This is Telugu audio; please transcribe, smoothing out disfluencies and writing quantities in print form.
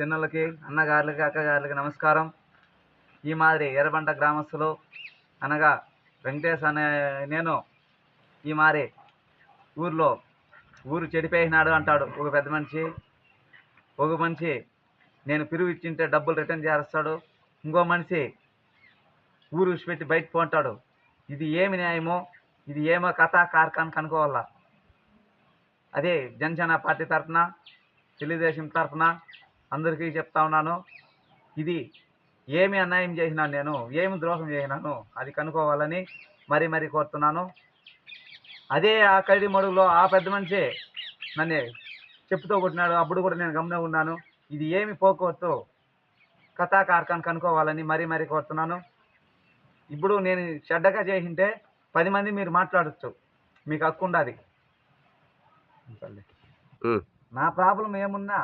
చిన్నలకి అన్నగారులకి అక్కగారులకి నమస్కారం. ఈ మాదిరి ఎర్రబంట గ్రామస్తులు అనగా వెంకటేష్ అనే నేను ఈ మాదిరి ఊరు చెడిపోయినాడు అంటాడు ఒక పెద్ద మనిషి. ఒక మనిషి నేను పిరుగు ఇచ్చింటే డబ్బులు రిటర్న్ చేస్తాడు. ఇంకో మనిషి ఊరు విడిచిపెట్టి బయట పోంటాడు. ఇది ఏమి న్యాయమో, ఇది ఏమో కథ కార్ఖాన్ కనుక్కోవాలా. అదే జనసేన పార్టీ తరఫున, తెలుగుదేశం తరఫున అందరికీ చెప్తా ఉన్నాను. ఇది ఏమి అన్యాయం చేసినాను, నేను ఏమి ద్రోహం చేసినాను అది కనుక్కోవాలని మరీ కోరుతున్నాను. అదే ఆ కైడి మడుగులో ఆ పెద్ద మనిషి నన్ను చెప్పుతో కొట్టినాడు. అప్పుడు కూడా నేను గమనం ఉన్నాను. ఇది ఏమి పోకూడదు, కథా కార్ఖాన్ కనుక్కోవాలని మరీ కోరుతున్నాను. ఇప్పుడు నేను చెడ్డగా చేసింటే 10 మంది మీరు మాట్లాడచ్చు, మీకు హక్కు ఉండాలి. నా ప్రాబ్లం ఏమున్నా